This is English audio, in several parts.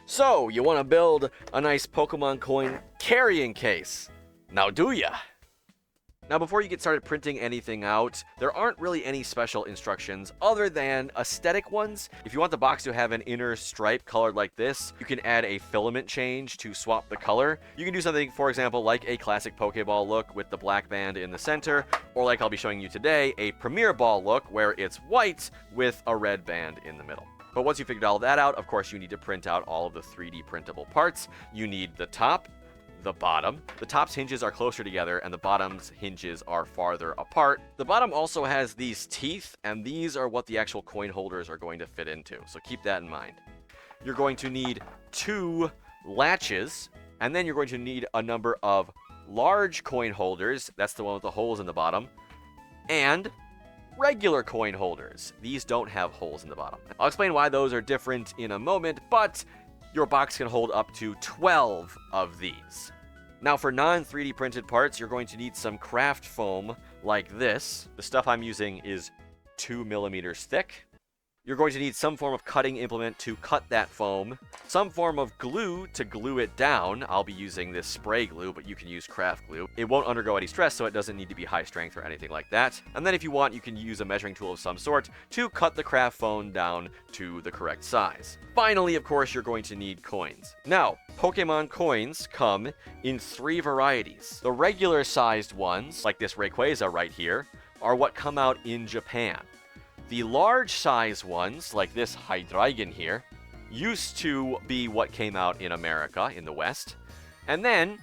So, you want to build a nice Pokemon coin carrying case. Now do ya? Now before you get started printing anything out, there aren't really any special instructions other than aesthetic ones. If you want the box to have an inner stripe colored like this, you can add a filament change to swap the color. You can do something, for example, like a classic Pokeball look with the black band in the center, or like I'll be showing you today, a Premier Ball look where it's white with a red band in the middle. But once you figured all that out, of course you need to print out all of the 3D printable parts. You need the top, the bottom. The top's hinges are closer together and the bottom's hinges are farther apart. The bottom also has these teeth, and these are what the actual coin holders are going to fit into, so keep that in mind. You're going to need 2 latches, and then you're going to need a number of large coin holders, that's the one with the holes in the bottom, and regular coin holders. These don't have holes in the bottom. I'll explain why those are different in a moment, but your box can hold up to 12 of these. Now for non-3D printed parts, you're going to need some craft foam like this. The stuff I'm using is 2 millimeters thick. You're going to need some form of cutting implement to cut that foam, some form of glue to glue it down. I'll be using this spray glue, but you can use craft glue. It won't undergo any stress, so it doesn't need to be high strength or anything like that. And then if you want, you can use a measuring tool of some sort to cut the craft foam down to the correct size. Finally, of course, you're going to need coins. Now, Pokemon coins come in 3 varieties. The regular sized ones, like this Rayquaza right here, are what come out in Japan. The large size ones, like this Hydreigon here, used to be what came out in America, in the West. And then,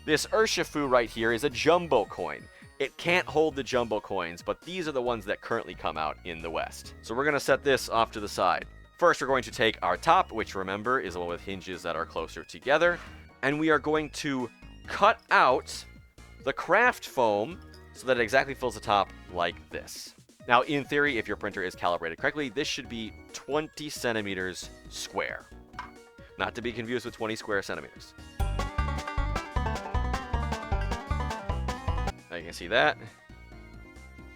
this Urshifu right here is a jumbo coin. It can't hold the jumbo coins, but these are the ones that currently come out in the West. So we're going to set this off to the side. First, we're going to take our top, which remember is the one with hinges that are closer together, and we are going to cut out the craft foam so that it exactly fills the top like this. Now, in theory, if your printer is calibrated correctly, this should be 20 centimeters square. Not to be confused with 20 square centimeters. Now you can see that.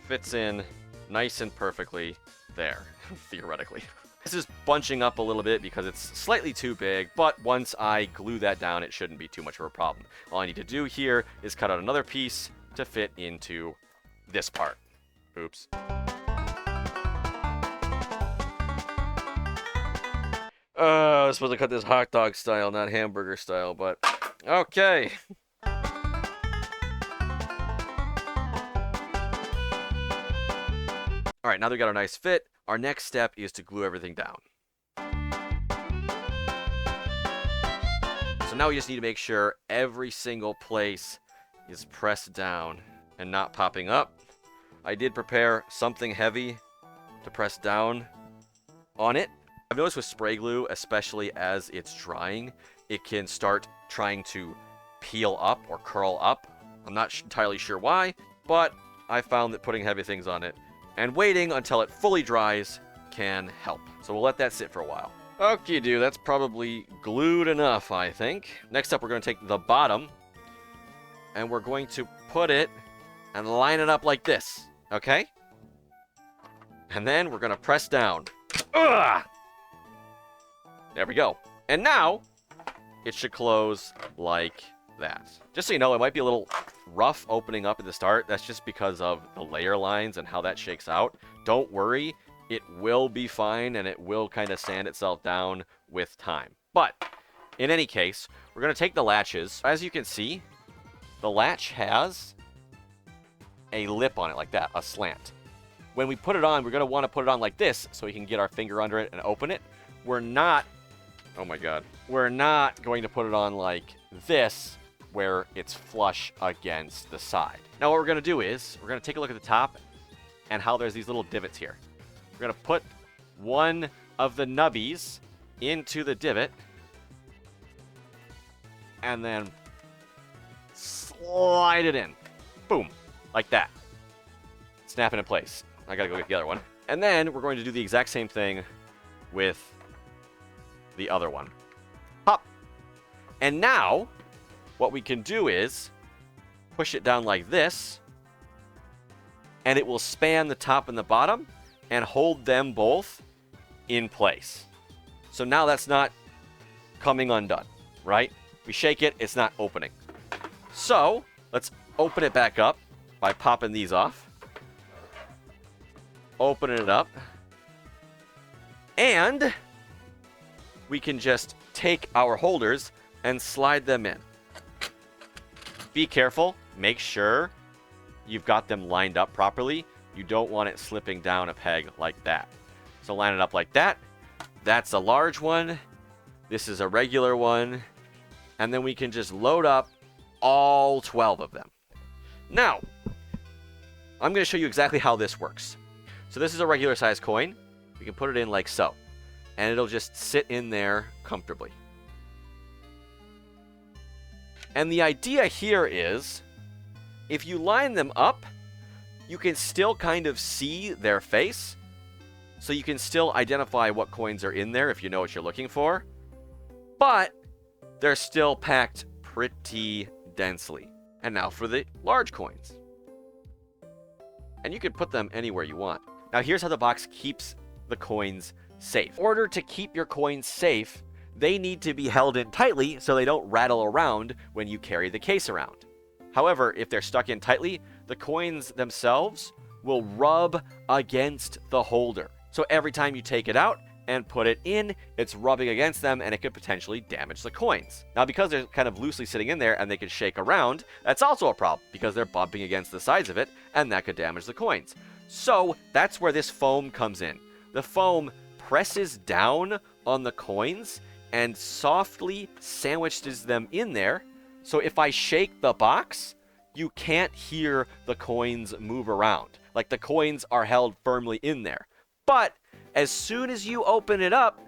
Fits in nice and perfectly there, theoretically. This is bunching up a little bit because it's slightly too big, but once I glue that down, it shouldn't be too much of a problem. All I need to do here is cut out another piece to fit into this part. Oops. I was supposed to cut this hot dog style, not hamburger style, but okay. Alright, now that we got our nice fit, our next step is to glue everything down. So now we just need to make sure every single place is pressed down and not popping up. I did prepare something heavy to press down on it. I've noticed with spray glue, especially as it's drying, it can start trying to peel up or curl up. I'm not entirely sure why, but I found that putting heavy things on it and waiting until it fully dries can help. So we'll let that sit for a while. Okay, dude, that's probably glued enough, I think. Next up, we're going to take the bottom and we're going to put it and line it up like this, okay? And then we're going to press down. Ugh! There we go. And now, it should close like that. Just so you know, it might be a little rough opening up at the start. That's just because of the layer lines and how that shakes out. Don't worry, it will be fine and it will kind of sand itself down with time. But, in any case, we're going to take the latches. As you can see, the latch has a lip on it like that, a slant. When we put it on, we're going to want to put it on like this so we can get our finger under it and open it. We're not, oh my god, we're not going to put it on like this where it's flush against the side. Now what we're going to do is, we're going to take a look at the top and how there's these little divots here. We're going to put one of the nubbies into the divot and then slide it in. Boom. Like that. Snap it in place. I gotta go get the other one. And then we're going to do the exact same thing with the other one. Pop. And now, what we can do is push it down like this, and it will span the top and the bottom and hold them both in place. So now that's not coming undone, right? We shake it, it's not opening. So let's open it back up by popping these off. Opening it up. And we can just take our holders and slide them in. Be careful. Make sure you've got them lined up properly. You don't want it slipping down a peg like that. So line it up like that. That's a large one. This is a regular one. And then we can just load up all 12 of them. Now, I'm going to show you exactly how this works. So this is a regular size coin. We can put it in like so. And it'll just sit in there comfortably. And the idea here is, if you line them up, you can still kind of see their face. So you can still identify what coins are in there if you know what you're looking for. But they're still packed pretty densely. And now for the large coins. And you can put them anywhere you want. Now here's how the box keeps the coins safe. In order to keep your coins safe, they need to be held in tightly so they don't rattle around when you carry the case around. However, if they're stuck in tightly, the coins themselves will rub against the holder. So every time you take it out and put it in, it's rubbing against them and it could potentially damage the coins. Now, because they're kind of loosely sitting in there and they can shake around, that's also a problem because they're bumping against the sides of it and that could damage the coins. So that's where this foam comes in. The foam presses down on the coins and softly sandwiches them in there. So if I shake the box, you can't hear the coins move around. Like the coins are held firmly in there. But as soon as you open it up,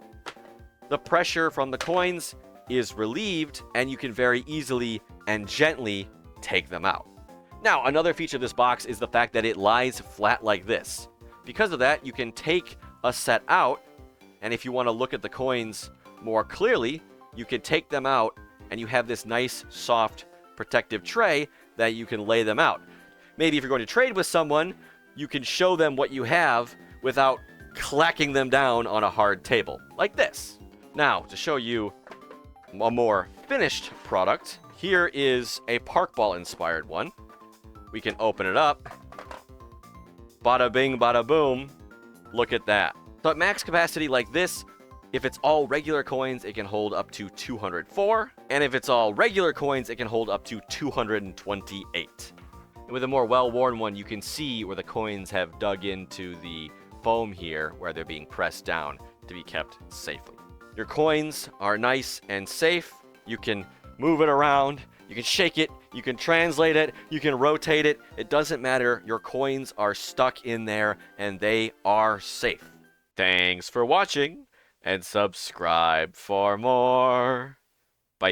the pressure from the coins is relieved and you can very easily and gently take them out. Now, another feature of this box is the fact that it lies flat like this. Because of that, you can take a set out, and if you want to look at the coins more clearly, you can take them out and you have this nice, soft, protective tray that you can lay them out. Maybe if you're going to trade with someone, you can show them what you have without clacking them down on a hard table, like this. Now, to show you a more finished product, here is a park ball inspired one. We can open it up. Bada bing, bada boom. Look at that. So at max capacity like this, if it's all regular coins, it can hold up to 204. And if it's all regular coins, it can hold up to 228. And with a more well-worn one, you can see where the coins have dug into the foam here, where they're being pressed down to be kept safely. Your coins are nice and safe. You can move it around. You can shake it. You can translate it. You can rotate it. It doesn't matter. Your coins are stuck in there and they are safe. Thanks for watching and subscribe for more. Bye.